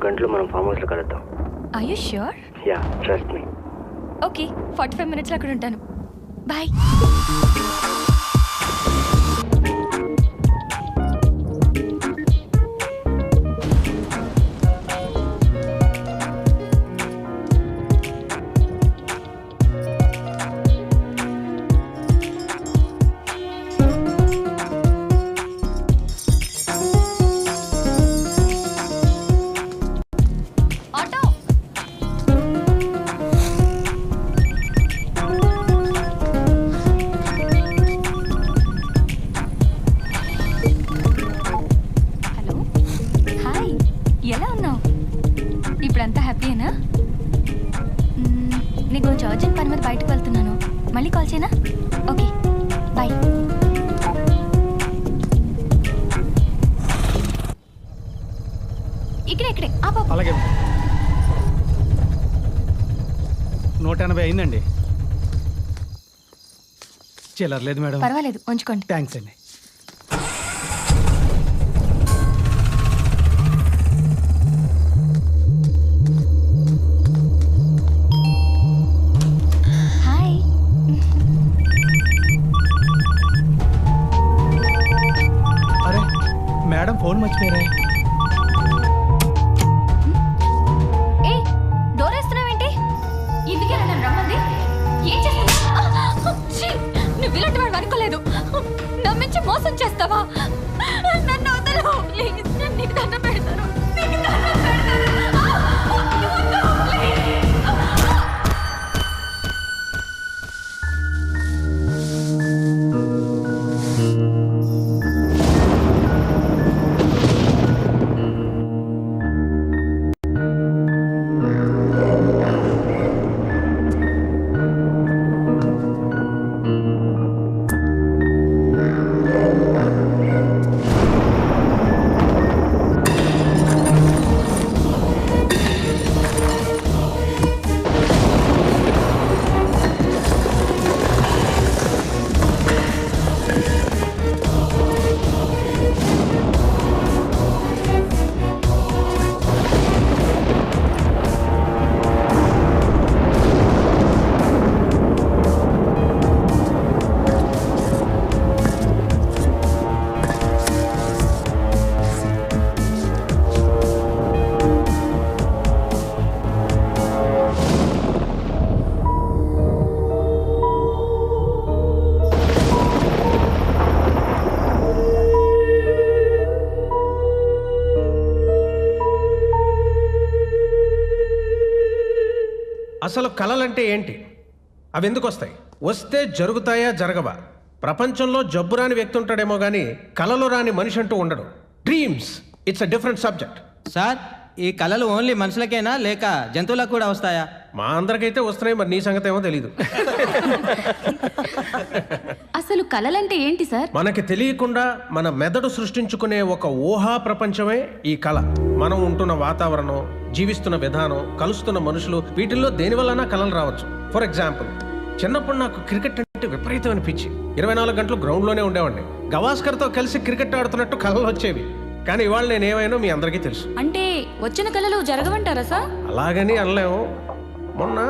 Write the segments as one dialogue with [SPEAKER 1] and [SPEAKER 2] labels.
[SPEAKER 1] గంటలు మనం ఫామ్ హౌస్లో కలుద్దాం.
[SPEAKER 2] Are you sure?
[SPEAKER 1] Yeah, trust me.
[SPEAKER 2] Okay, 45 మినిట్స్లో అక్కడ ఉంటాను. బాయ్. ఇప్పుడంతా హ్యాపీయేనా? నీకు కొంచెం అర్జెంట్ పని మీద బయటకు వెళ్తున్నాను, మళ్ళీ కాల్ చేయనా? Okay, bye. ఇక్కడే
[SPEAKER 3] అలాగే 180 అయిందండి. చిల్లర లేదు మేడం.
[SPEAKER 2] పర్వాలేదు, ఉంచుకోండి.
[SPEAKER 3] థ్యాంక్స్ అండి.
[SPEAKER 2] హాయ్.
[SPEAKER 3] అరే మేడం, ఫోన్ మర్చిపోయారా?
[SPEAKER 2] ఏ డోర్ వేస్తున్నావేంటి? ఇందుకే నన్ను రమ్మంది. ఏం చేస్తావు? నువ్వు ఇలాంటి వాడు అనుకోలేదు. నమ్మించి మోసం చేస్తావా? నన్ను వదలు ప్లీజ్. నేను నీకు దండం పెడతాను. నీకు దండం పెడతాను. వద్దు, ప్లీజ్.
[SPEAKER 4] అసలు కళలంటే ఏంటి? అవి ఎందుకు వస్తాయి? వస్తే జరుగుతాయా జరగవా? ప్రపంచంలో జబ్బు రాని వ్యక్తి ఉంటాడేమో కానీ కళలు రాని మనిషి అంటూ ఉండడు. Dreams, it's a different subject.
[SPEAKER 5] Sir, ఈ కళలు ఓన్లీ మనుషులకేనా లేక జంతువులకు కూడా వస్తాయా?
[SPEAKER 4] మా అందరికైతే వస్తున్నాయి, మరి నీ సంగతి ఏమో తెలీదు.
[SPEAKER 2] అసలు కళలంటే ఏంటి సార్?
[SPEAKER 4] మనకి తెలియకుండా మన మెదడు సృష్టించుకునే ఒక ఊహా ప్రపంచమే ఈ కళ. మనం ఉంటున్న వాతావరణం, జీవిస్తున్న విధానం, కలుస్తున్న మనుషులు, వీటిల్లో దేని వలన కళలు రావచ్చు. ఫర్ ఎగ్జాంపుల్, చిన్నప్పుడు నాకు క్రికెట్ అంటే విపరీతమైన పిచ్చి. 24 గంటలు గ్రౌండ్లోనే ఉండేవాడిని. గవాస్కర్తో కలిసి క్రికెట్ ఆడుతున్నట్టు కళలు వచ్చేవి. కానీ ఇవాళ నేనేమైనా మీ అందరికీ తెలుసు.
[SPEAKER 2] అంటే వచ్చిన కళలు జరగవంటారా సార్?
[SPEAKER 4] అలాగని అనలేము. మొన్న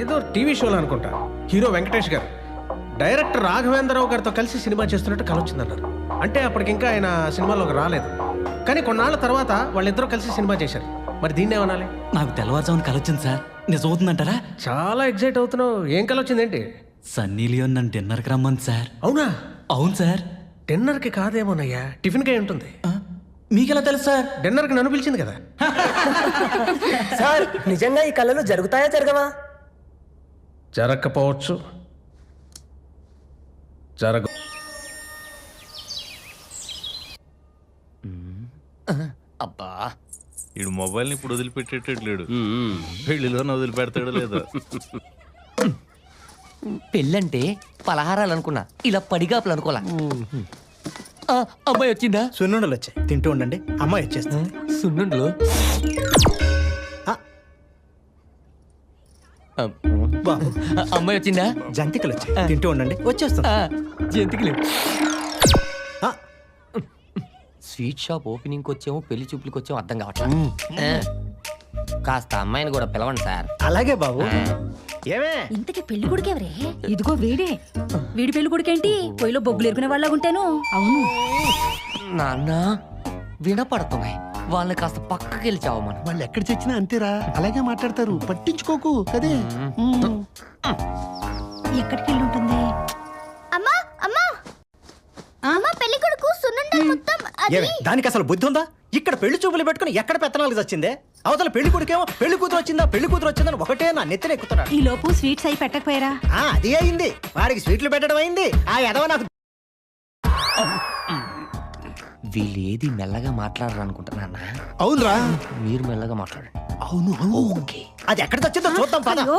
[SPEAKER 4] ఏదో టీవీ షోలో అనుకుంటా, హీరో వెంకటేష్ గారు డైరెక్టర్ రాఘవేంద్రరావు గారితో కలిసి సినిమా చేస్తున్నట్టు కళ వచ్చిందన్నారు. అంటే అప్పటికింకా ఆయన సినిమాలోకి రాలేదు. కానీ కొన్నాళ్ళ తర్వాత వాళ్ళిద్దరూ కలిసి సినిమా చేశారు. మరి దీన్ని ఏమనాలి?
[SPEAKER 6] నాకు తెల్లవారుజామున కల వచ్చింది సార్. నిజం అవుతుందంటారా?
[SPEAKER 4] చాలా ఎగ్జైట్ అవుతున్నావు. ఏం కళ వచ్చిందేంటి?
[SPEAKER 6] సన్నీ లియోన్ నన్ను డిన్నర్కి రమ్మంది సార్.
[SPEAKER 4] అవునా?
[SPEAKER 6] అవును సార్.
[SPEAKER 4] డిన్నర్కి కాదేమోనయ్యా, టిఫిన్కే ఉంటుంది.
[SPEAKER 6] మీకెలా తెలుసు సార్?
[SPEAKER 4] డిన్నర్కి నన్ను పిలిచింది కదా.
[SPEAKER 7] సార్, నిజంగా ఈ కళలు జరుగుతాయా జరగవా?
[SPEAKER 4] జరగకపోవచ్చు, జరగ.
[SPEAKER 6] అబ్బా,
[SPEAKER 8] ఈడు మొబైల్ని ఇప్పుడు వదిలిపెట్టేటట్లేడు. పెళ్లిలోనే వదిలిపెడతాడు లేదా?
[SPEAKER 7] పెళ్ళంటే పలహారాలు అనుకున్నా, ఇలా పడిగాపులు అనుకోలా. అమ్మాయి వచ్చిందా?
[SPEAKER 3] సున్నుండలు వచ్చాయి, తింటూ ఉండండి. అమ్మాయి వచ్చేస్తుంది.
[SPEAKER 7] సున్నుండలు?
[SPEAKER 3] బాబు,
[SPEAKER 7] అమ్మాయి వచ్చిందా?
[SPEAKER 3] జంతికలు వచ్చాయి, తింటూ ఉండండి. వచ్చేస్తుంది.
[SPEAKER 7] జంతికలు. స్వీట్ షాప్ ఓపెనింగ్కి వచ్చాము పెళ్లి చూపులకి వచ్చాము అర్థం కావట్లేదు. కాస్త అమ్మాయిని కూడా పిలవండి సార్.
[SPEAKER 3] అలాగే బాబు. ఏమే
[SPEAKER 2] ఇంతకీ పెళ్లి కొడుకు ఎవరే?
[SPEAKER 9] ఇదిగో వీడే. వీడి పెళ్లి కొడుకేంటి పొయ్యిలో బొగ్గులు ఎరుకునే వాళ్ళ ఉంటాను. అవును.
[SPEAKER 7] నాన్న వినపడుతున్నాయి, వాళ్ళని కాస్త పక్కకి వెళ్ళి చావమను.
[SPEAKER 10] వాళ్ళు ఎక్కడ చచ్చినా అంతేరా, అలాగే మాట్లాడతారు, పట్టించుకోకు కదే.
[SPEAKER 9] ఎక్కడికి వెళ్ళి ఉంటుంది?
[SPEAKER 2] అమ్మా అమ్మా అమ్మా, పెళ్లి కొడుకు సున్నుండలు మొత్తం
[SPEAKER 3] ఏమే దానికి అసలు బుద్ధి ఉందా? ఇక్కడ పెళ్లి చూపులు పెట్టుకుని ఎక్కడ పెత్తనాలకు వచ్చిందే? అవతల పెళ్లి కొడుకేమో పెళ్లి కూతురు వచ్చిందని ఒకటే నా నెత్తిన ఎక్కుతున్నాడు.
[SPEAKER 9] ఈ లోపు స్వీట్స్ అయి పెట్టకపోయారా?
[SPEAKER 3] అది అయింది, వాడికి స్వీట్లు పెట్టడం అయింది. ఆ ఎదవ నాకు
[SPEAKER 7] వీళ్ళు ఏది మెల్లగా మాట్లాడరు అనుకుంటున్నా.
[SPEAKER 10] అవునరా,
[SPEAKER 7] మీరు మెల్లగా మాట్లాడండి.
[SPEAKER 10] అవును అవును.
[SPEAKER 7] ఓకే.
[SPEAKER 3] అది ఎక్కడ వచ్చిందో చూద్దాం పద.
[SPEAKER 9] అయ్యో,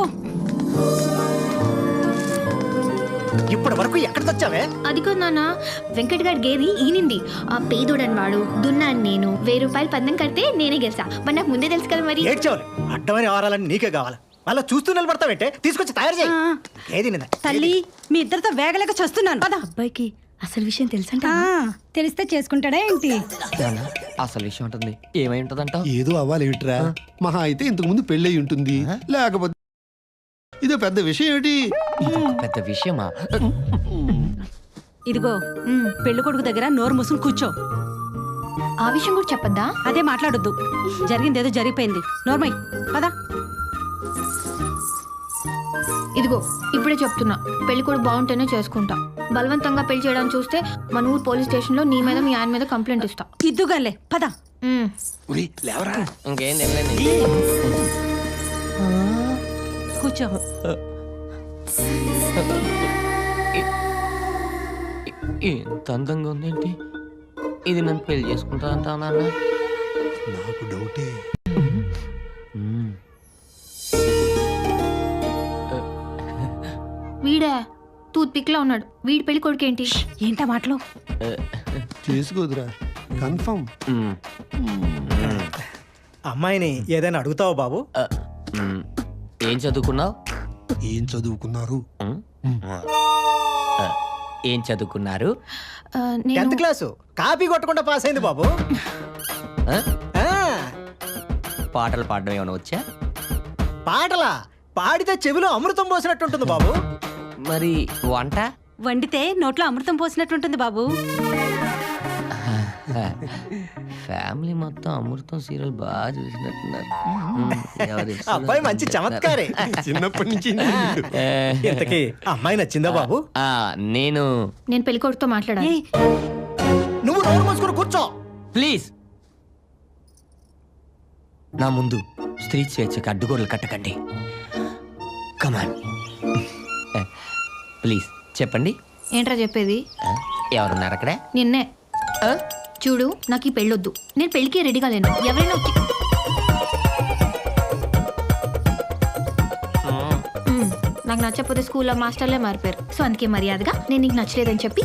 [SPEAKER 3] ఇప్పటి వరకు ఎక్కడ వచ్చావే?
[SPEAKER 2] అదిగో నాన్న, వెంకట్ గారి గేది ఈనింది. ఆ పేదోడని వాడు, దున్నాను నేను. 1000 రూపాయలు పందెం కడితే నేనే గెలిచా. మరి నాకు ముందే తెలుసు కదా మరి.
[SPEAKER 3] ఏడ్చేవాలి, అడ్డమని ఆరాలని నీకే కావాలి. మళ్ళీ చూస్తూ నిలబడతావేంటే? తీసుకొచ్చి తయారు చేయి. ఏది నిన్న
[SPEAKER 9] తల్లి మీ ఇద్దరితో వేగలేక చస్తున్నాను. పద.
[SPEAKER 2] అబ్బాయికి అసలు విషయం తెలుసంట.
[SPEAKER 9] తెలిస్తే చేసుకుంటాడా ఏంటి?
[SPEAKER 7] నాన్న, అసలు విషయం ఉంటుంది ఏమై ఉంటదంటావు?
[SPEAKER 10] ఏదో అవ్వాలి ఏమిట్రా, మహా అయితే ఇంతకు ముందు పెళ్ళి అయి ఉంటుంది, లేకపోతే ఇదో పెద్ద విషయం ఏమిటి?
[SPEAKER 7] పెద్ద విషయమా?
[SPEAKER 9] ఇదిగో పెళ్లి కొడుకు దగ్గర నోరు మూసుకుని కూర్చో.
[SPEAKER 2] ఆ విషయం కూడా చెప్పద్దా?
[SPEAKER 9] అదే మాట్లాడొద్దు, జరిగింది ఏదో జరిగిపోయింది. నోర్మై పదా.
[SPEAKER 2] ఇదిగో ఇప్పుడే చెప్తున్నా, పెళ్లి కూడా బాగుంటేనే చేసుకుంటా. బలవంతంగా పెళ్లి చేయడానికి చూస్తే మన ఊరు పోలీస్ స్టేషన్ లో నీ మీద మీ ఆయన మీద కంప్లైంట్ ఇస్తా.
[SPEAKER 9] ఇద్దుగాలే పద.
[SPEAKER 10] లేవరా,
[SPEAKER 7] ఇంకేం తెలియదు.
[SPEAKER 9] కూర్చో.
[SPEAKER 7] ఎంత అందంగా ఉందేంటి ఇది? నన్ను పెళ్లి చేసుకుంటా అంటావు నాన్న?
[SPEAKER 10] నాకు డౌటే.
[SPEAKER 2] వీడే టూత్ పిక్ లో ఉన్నాడు. వీడి పెళ్లి కొడుకేంటి?
[SPEAKER 9] ఏంటా మాటలు?
[SPEAKER 10] చేసుకోదురా, కన్ఫర్మ్.
[SPEAKER 3] అమ్మాయిని ఏదైనా అడుగుతావా బాబు?
[SPEAKER 7] ఏం చదువుకున్నావు?
[SPEAKER 10] ఏం చదువుకున్నారు?
[SPEAKER 7] ఏం చదువుకున్నారు?
[SPEAKER 2] నేను
[SPEAKER 3] 10th క్లాసు కాపీ కొట్టకుండా పాస్ అయింది బాబు. ఆ,
[SPEAKER 7] పాటలు పాడడం ఏమైనా వచ్చా?
[SPEAKER 3] పాటలా? పాడితే చెవిలో అమృతం పోసినట్టుంటుంది బాబు.
[SPEAKER 7] మరి వంట?
[SPEAKER 9] వండితే నోట్లో అమృతం పోసినట్టుంటుంది బాబు.
[SPEAKER 7] ఫ్యామిలీ మొత్తం అమృతం సీరియల్ బాగా చూసినట్టున్నారు.
[SPEAKER 3] అబ్బాయి మంచి చమత్కారే.
[SPEAKER 10] చిన్నప్పటి నుంచి
[SPEAKER 3] ఇంతకీ అమ్మాయి నచ్చిందా బాబు?
[SPEAKER 7] నేను
[SPEAKER 2] పెళ్లి కొడుకుతో మాట్లాడాలి.
[SPEAKER 9] ఏయ్,
[SPEAKER 3] నువ్వు నోరు మూసుకుని కూర్చో.
[SPEAKER 7] ప్లీజ్ నా ముందు స్త్రీ స్వేచ్ఛకు అడ్డుగోడలు కట్టకండి. కమాన్ ప్లీజ్ చెప్పండి.
[SPEAKER 2] ఏంట్రా చెప్పేది?
[SPEAKER 7] ఎవరున్నారు అక్కడ?
[SPEAKER 2] నిన్నే. చూడు, నాకు ఈ పెళ్ళొద్దు. నేను పెళ్లికి రెడీగా లేను. ఎవరైనా వచ్చి నాకు నచ్చకపోతే స్కూల్లో మాస్టర్లే మారిపోయారు. సో అందుకే మర్యాదగా నేను నీకు నచ్చలేదని చెప్పి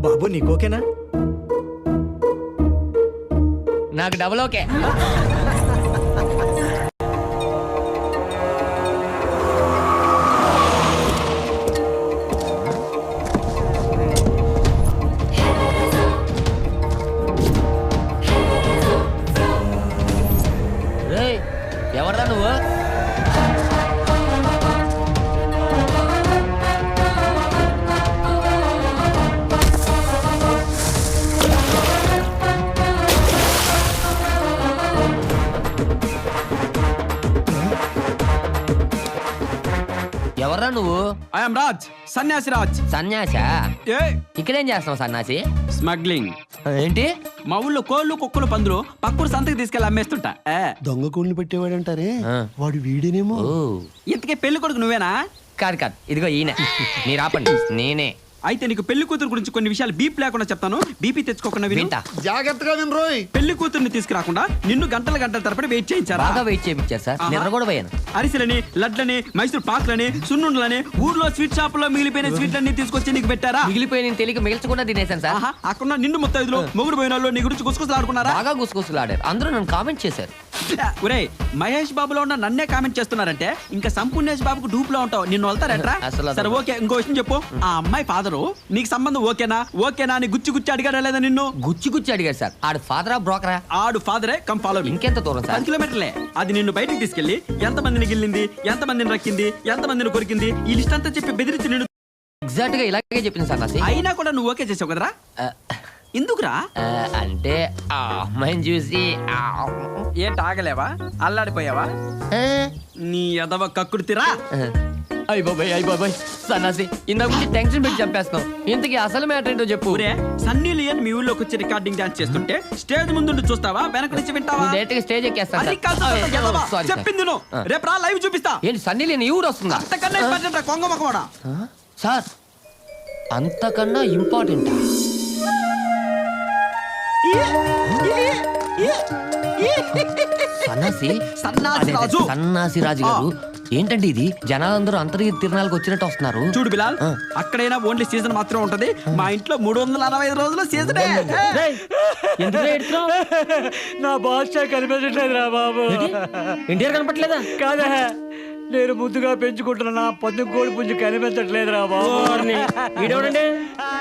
[SPEAKER 3] బాబు నీకు ఓకేనా?
[SPEAKER 7] నాకు డబుల్ ఓకే. ఎవరా నువ్వు? ఎవర్రా నువ్వు?
[SPEAKER 5] ఐఎమ్ రాజ్, సన్యాసి రాజ్.
[SPEAKER 7] సన్యాసా?
[SPEAKER 5] ఏ
[SPEAKER 7] ఇక్కడేం చేస్తున్నావు సన్యాసి?
[SPEAKER 5] స్మగ్లింగ్.
[SPEAKER 7] ఏంటి?
[SPEAKER 5] మా ఊళ్ళో కోళ్ళు కుక్కలు పందులు పక్కూరు సంతకి తీసుకెళ్ళి అమ్మేస్తుంటా.
[SPEAKER 10] దొంగ కోళ్ళని పెట్టేవాడంటారే, వాడు వీడేనేమో.
[SPEAKER 7] ఓ,
[SPEAKER 5] ఇంతకీ పెళ్లి కొడుకు నువ్వేనా?
[SPEAKER 7] కాదు కాదు, ఇదిగో ఈయన. మీరు ఆపండి, నేనే.
[SPEAKER 5] అయితే నీకు పెళ్లి కూతురు గురించి కొన్ని విషయాలు బీప్ లేకుండా చెప్తాను. బీపీ తెచ్చుకోకుండా విను.
[SPEAKER 7] వింటా.
[SPEAKER 10] జాగ్రత్తగా విను రోయ్.
[SPEAKER 5] పెళ్లి కూతుర్ని తీసుకురాకుండా నిన్ను గంటల గంటల తరబడి వెయిట్ చేయించారా?
[SPEAKER 7] బాగా వెయిట్ చేయించారు సార్, నిద్ర కూడా పోయాను.
[SPEAKER 5] అరిసెలని, లడ్లని, మైసూర్ పాక్లని, సున్నుండలని, ఊర్లో స్వీట్ షాప్ లో మిగిలిపోయిన స్వీట్లన్నీ తీసుకొచ్చి నీకు పెట్టారా?
[SPEAKER 7] మిగిలిపోయి నేను తెలియక మిగిల్చకుండా తినేశాను సార్.
[SPEAKER 5] అక్కడ నిన్ను ముత్తైదులు మొగుడు పోయిన వాళ్ళు నీ గురించి గుసగుసలాడుకున్నారా?
[SPEAKER 7] బాగా గుసగుసలాడారు, అందరూ నన్ను కామెంట్ చేశారు.
[SPEAKER 5] ఒరే మహేష్ బాబులో ఉన్న నన్నే కామెంట్ చేస్తున్నారంటే ఇంకా సంపూర్ణేష్ బాబుకు డూప్ లో ఉంటావు. నిన్ను వెళ్తారట్రా?
[SPEAKER 7] అసలు
[SPEAKER 5] సరే ఓకే, ఇంకో విషయం చెప్పు. ఆ అమ్మాయి ఫాదరు నీకు సంబంధం ఓకేనా అని గుచ్చి గుచ్చి అడిగాడా లేదా నిన్ను?
[SPEAKER 7] గుచ్చి అడిగాడు సార్. ఆడు ఫాదరా బ్రోకరా?
[SPEAKER 5] ఆడు ఫాదరే కమ్ ఫాలో.
[SPEAKER 7] ఇంకెంత దూరం సార్?
[SPEAKER 5] 10 కిలోమీటర్లే. అది నిన్ను బయటికి తీసుకెళ్లి ఎంతమందిని గిల్లింది, ఎంతమందిని రక్కింది, ఎంతమందిని కొరికింది ఈ లిస్ట్ అంతా చెప్పి బెదిరించి నిన్ను.
[SPEAKER 7] ఎగ్జాక్ట్ గా ఇలాగే చెప్పింది సార్ నాసి.
[SPEAKER 5] అయినా కూడా నువ్వు ఓకే చేసావు కదరా? ఎందుకురా?
[SPEAKER 7] అంటే ఆ అమ్మాయిని చూసి
[SPEAKER 5] ఏంటి ఆగలేవా? అల్లాడిపోయావా? నీ ఎదవ కక్కుర్తిరా.
[SPEAKER 7] అయ్య బాబాయ్ సన్నాసి ఇందాక నుంచి టెన్షన్ పెట్టి చంపేస్తున్నావు. ఇంతకీ అసలు మ్యాటర్ ఏంటో చెప్పు.
[SPEAKER 5] ఊరే సన్నీ లియోన్ మీ ఊళ్ళోకి వచ్చి రికార్డింగ్ డాన్స్ చేస్తుంటే స్టేజ్ ముందు చూస్తావా, వెనక నుంచి వింటావా?
[SPEAKER 7] డైరెక్ట్ గా స్టేజ్ ఎక్కేస్తాను
[SPEAKER 5] అది కాదు, ఎదవ. చెప్పింది నువ్వు. రేపు రా, లైవ్ చూపిస్తా.
[SPEAKER 7] ఏంటి సన్నీ లేని ఈ ఊరు వస్తుందా?
[SPEAKER 5] అంతకన్నా ఇంపార్టెంట్ కొంగ మొక్కవాడా?
[SPEAKER 7] సార్ అంతకన్నా ఇంపార్టెంట్.
[SPEAKER 5] సన్నాసి రాజు.
[SPEAKER 7] సన్నాసి రాజు గారు ఏంటండి ఇది? జనాలందరూ అంతర్గత తిరణాలకు వచ్చినట్టు వస్తున్నారు.
[SPEAKER 5] చూడు బిలాల్, అక్కడైనా ఓన్లీ సీజన్ మాత్రం ఉంటది. మా ఇంట్లో 365 రోజులు సీజనే.
[SPEAKER 3] నా బాస్ కనిపించట్లేదు రా బాబు.
[SPEAKER 7] ఇండియా కనపట్లేదా?
[SPEAKER 3] కాదా, నేను ముద్దుగా పెంచుకుంటున్నా నా పొద్దు కోడి పుంజు కనిపించట్లేదు రా బాబు.
[SPEAKER 6] ఈడేవడండి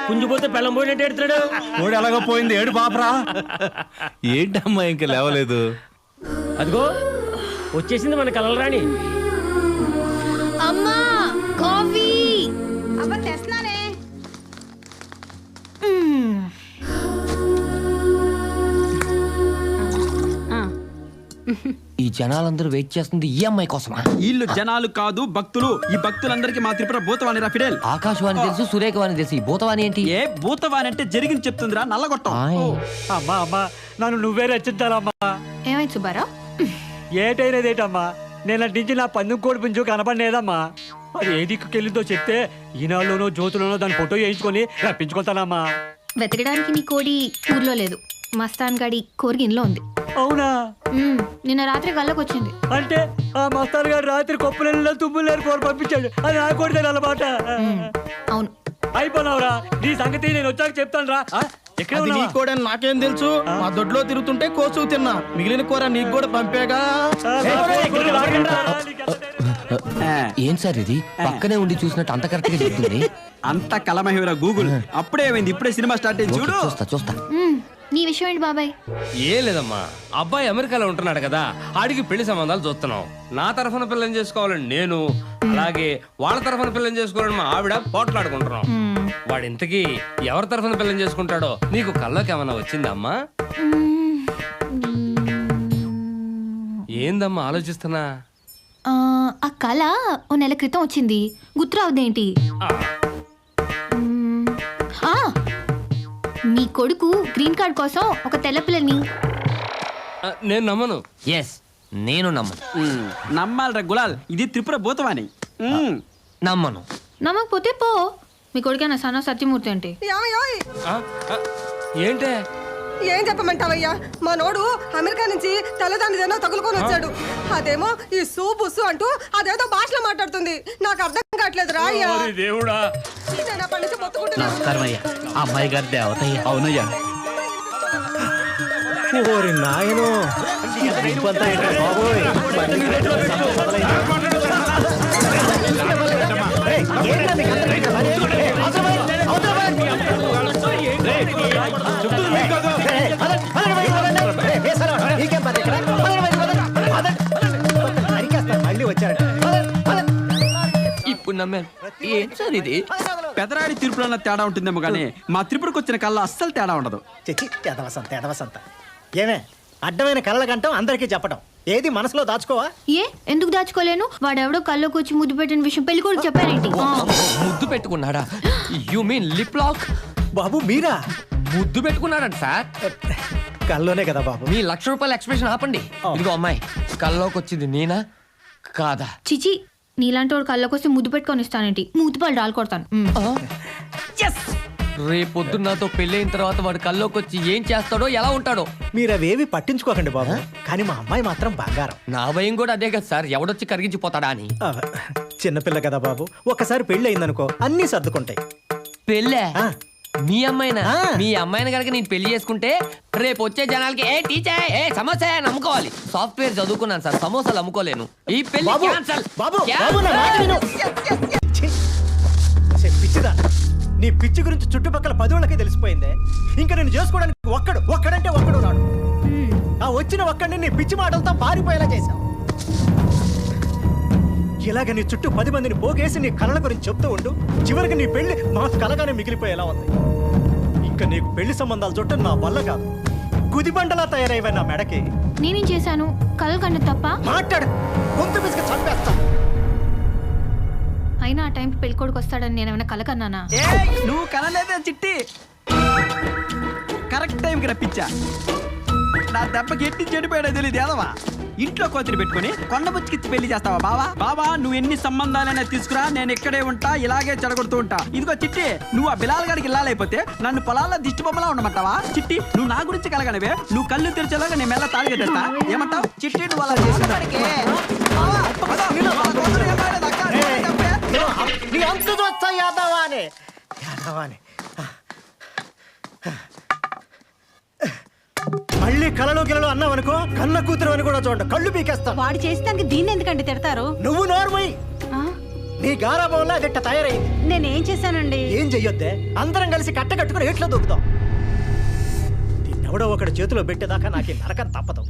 [SPEAKER 6] పుంజు పోతే పెళ్ళం పోయినట్టు ఎడుతున్నాడు.
[SPEAKER 3] కోడి ఎలాగో పోయింది, ఏడు పాపరా.
[SPEAKER 8] ఏంటమ్మా ఇంకా లేవలేదు?
[SPEAKER 6] అదిగో వచ్చేసింది మన కలలు రాణి.
[SPEAKER 2] అమ్మా కాఫీ.
[SPEAKER 9] అబ్బా తెస్తున్నానే.
[SPEAKER 7] ఈ జనాలందరూ వెయిట్ చేస్తుంది ఈ అమ్మాయి కోసమా?
[SPEAKER 5] వీళ్ళు జనాలు కాదు, భక్తులు. ఈ భక్తులందరికీ మా త్రిపుర భూతవాణి రా ఫిడేల్.
[SPEAKER 7] ఆకాశవాణి తెలుసు, సురేఖవాణి తెలుసు, ఈ భూతవాణి ఏంటి?
[SPEAKER 5] ఏ భూతవాణి అంటే జరిగింది చెప్తుందిరా, నల్లగొట్టం.
[SPEAKER 3] అమ్మా అమ్మా, నన్ను నువ్వే రచించాలమ్మా.
[SPEAKER 2] ఏమైంది సుబ్బారావు?
[SPEAKER 3] ఏటైనదేటమ్మా, నేను నుంచి నా పందెం కోడి పుంజు కనపడలేదమ్మా. అది ఏ దిక్కుకెళ్ళిందో చెప్తే ఈనాడులోనో జ్యోతులోనో దాని ఫోటో వేయించుకొని రప్పించుకుంటానమ్మా.
[SPEAKER 2] వెతకడానికి నీ కోడి ఊర్లో లేదు, మస్తాన్ గడి కోరిగిన్లో ఉంది.
[SPEAKER 3] అవునా?
[SPEAKER 2] నిన్న రాత్రి కళ్ళకు వచ్చింది.
[SPEAKER 3] అంటే ఆ మస్తాన్ గారు రాత్రి కొప్పులలో తుమ్ములేరు కోరి పంపించాడు. అది నా కోడితే అన్నమాట.
[SPEAKER 2] అవును.
[SPEAKER 3] అయిపోయినావురా, నీ సంగతి నేను వచ్చాక చెప్తాను రా. ఎక్కడ
[SPEAKER 6] నీ కూడా నాకేం తెలుసు? మా దొడ్లో తిరుగుతుంటే కోసు తిన్నా, మిగిలిన కూర నీకు కూడా పంపేగా.
[SPEAKER 7] ఏం సార్ ఇది? పక్కనే ఉండి చూసినట్టు అంత కరెక్ట్ గా చెప్తుంది.
[SPEAKER 5] అంత కలమహివరా గూగుల్. అప్పుడే ఏమైంది, ఇప్పుడే సినిమా స్టార్ట్ అయింది చూడు.
[SPEAKER 7] చూస్తా.
[SPEAKER 2] నీ విషయం ఏంటి బాబాయ్?
[SPEAKER 11] ఏం లేదమ్మా, అబ్బాయి అమెరికాలో ఉంటున్నాడు కదా, ఆడికి పెళ్లి సంబంధాలు చూస్తున్నాం. నా తరఫున పిల్లని చేసుకోవాలని నేను, అలాగే వాళ్ళ తరఫున పిల్లని చేసుకోవాలని మా ఆవిడ పోట్లాడుకుంటున్నాం. వాడు ఇంతకీ ఎవరి తరఫున పిల్లని చేసుకుంటాడో నీకు కల్లోకి ఏమన్నా వచ్చిందమ్మా? ఏందమ్మా ఆలోచిస్తున్నా?
[SPEAKER 2] ఆ కళ ఓ నెల క్రితం వచ్చింది, గుర్తురావుదేంటి? మీ కొడుకు గ్రీన్ కార్డ్ కోసం ఒక తెల్ల పిల్లని.
[SPEAKER 11] నేను నమ్మను.
[SPEAKER 7] ఎస్, నేను నమ్మను.
[SPEAKER 5] నమ్మాలరా గులాల్, ఇది త్రిపుర భూతవాణి.
[SPEAKER 7] నమ్మను.
[SPEAKER 2] నమ్మకపోతే పో. మీ కొడుకేనా సన్న సత్యమూర్తి అంటే?
[SPEAKER 11] ఏంటే?
[SPEAKER 12] ఏం చెప్పమంటావయ్యా, మా నోడు అమెరికా నుంచి తెల్లదానిదేనో తగులుకొని వచ్చాడు. అదేమో ఈ సూబుసు అంటూ అదేదో భాషలో మాట్లాడుతుంది. నాకు అర్థం కావట్లేదు.
[SPEAKER 6] దేవుడా,
[SPEAKER 12] నమస్కారం
[SPEAKER 6] అయ్యా. అమ్మాయి గారి దేవతయ్యా. అవునయ్యా.
[SPEAKER 3] ఓరి నాయనో, మళ్ళీ వచ్చారంట.
[SPEAKER 7] ఇప్పుడు నమ్మాను. ఏం సార్ ఇది?
[SPEAKER 5] పెదరాడి తీర్పులో తేడా ఉంటుందేమో కానీ మా త్రిపురకు వచ్చిన కళ్ళ అస్సలు తేడా ఉండదు.
[SPEAKER 3] ఎదవసంత ఏమే అడ్డమైన కళ్ళ కంటాం అందరికీ చెప్పడం, ఏది మనసులో దాచుకోవా?
[SPEAKER 2] ఏ ఎందుకు దాచుకోలేను? వాడెవడో కళ్ళకు వచ్చి ముద్దు పెట్టిన విషయం పెళ్లి కూడా చెప్పారేంటి?
[SPEAKER 7] ముద్దు పెట్టుకున్నాడా? You mean lip lock?
[SPEAKER 3] బాబు మీరా?
[SPEAKER 7] ముద్దు పెట్టుకున్నాడంట సార్.
[SPEAKER 3] కల్లోనే కదా బాబు.
[SPEAKER 7] మీ ₹1,00,000 ఎక్స్ప్రెషన్ ఆపండి. ఇదిగో అమ్మాయి, కల్లోకి వచ్చింది నేనా కాదా?
[SPEAKER 2] చిచి, నీలాంటి వాడు కళ్ళకు వస్తే ముద్దు పెట్టుకొని ఇస్తానేంటి? మూతిపాలు రాలు కొడతాను.
[SPEAKER 7] రేపొద్దున్న నాతో పెళ్ళైన తర్వాత వాడు కల్లోకి వచ్చి ఏం చేస్తాడో ఎలా ఉంటాడో.
[SPEAKER 3] మీరు అవేవి పట్టించుకోకండి బాబు, కానీ మా అమ్మాయి మాత్రం బంగారం.
[SPEAKER 7] నా భయం కూడా అదే కదా సార్, ఎవడొచ్చి కరిగించిపోతాడా అని.
[SPEAKER 3] చిన్నపిల్ల కదా బాబు, ఒక్కసారి పెళ్లి అయిందనుకో అన్నీ సర్దుకుంటాయి.
[SPEAKER 7] పెళ్ళే? మీ అమ్మాయినా మీ అమ్మాయిని కనుక నేను పెళ్లి చేసుకుంటే రేపు వచ్చే జనాలకి ఏ టీచర్ ఏ సమోసా అని అమ్ముకోవాలి. సాఫ్ట్వేర్ చదువుకున్నాను సార్, సమోసాలు అమ్ముకోలేను. ఈ పెళ్లి క్యాన్సల్.
[SPEAKER 6] పిచ్చిదా, నీ పిచ్చి గురించి చుట్టుపక్కల 10 వాళ్ళకే తెలిసిపోయిందే. ఇంకా నేను చేసుకోవడానికి ఒక్కడంటే ఒక్కడు రాడు. ఆ వచ్చిన ఒక్కడిని నీ పిచ్చి మాటలతో పారిపోయేలా చేశావు. ఇలాగ నీ చుట్టూ 10 మందిని పోగేసి నీ కళల గురించి చెప్తూ ఉండు. చివరికి నీ పెళ్లి మా కలగానే మిగిలిపోయేలా ఉంది. ఇంకా నీకు పెళ్లి సంబంధాలు చుట్టూ నా వల్ల కాదు. గుదిబండలా తయారైవా నా మెడకి.
[SPEAKER 2] నేనేం చేశాను? కలలు కన్నా తప్ప?
[SPEAKER 6] మాట్లాడు, గొంతు పిసికి చంపేస్తా.
[SPEAKER 2] అయినా ఆ టైంకి పెళ్ళికొడుకు వస్తాడని నేను ఏమైనా కల కన్నానా?
[SPEAKER 5] నువ్వు కనలేదే చిట్టి, కరెక్ట్ టైంకి రప్పించా. నా దెబ్బకి ఎట్టి చెడిపోయాడో తెలియదు ఏదవా. ఇంట్లో కోతిని పెట్టుకుని కొండముచ్చికి పెళ్లి చేస్తావా బావా? బావా నువ్వు ఎన్ని సంబంధాలైనా తీసుకురా, నేను ఇక్కడే ఉంటా, ఇలాగే చెడగొడుతూ ఉంటా. ఇదిగో చిట్టి, నువ్వు ఆ బిలాల్ గాడికి ఇల్లాలైపోతే నన్ను పొలాల్లో దిష్టి బొమ్మలా ఉండమంటావా? చిట్టి, నువ్వు నా గురించి కలగనవే. నువ్వు కళ్ళు తెరిచేలాగా నేను మెల్ల తాళి కట్టేస్తా. ఏమంటావు చిట్టి? నువ్వు అలా
[SPEAKER 6] మళ్ళీ కలలో గిలలో అన్నావనుకో, కన్న కూతురు అని కూడా చూడండి, కళ్ళు పీకేస్తా.
[SPEAKER 9] వాడు చేస్తానికి దీన్ని ఎందుకంటే తిడతారు?
[SPEAKER 6] నువ్వు నోరుమోయ్. నీ గారాబంలో అది ఇట్ట తయారైంది.
[SPEAKER 9] నేనేం చేశానండి?
[SPEAKER 6] ఏం చెయ్యొద్దే, అందరం కలిసి కట్టకట్టుకుని ఎట్లా దూకుతాం. దీన్నెవడో ఒకటి చేతిలో పెట్టేదాకా నాకు నరకం తప్పదు.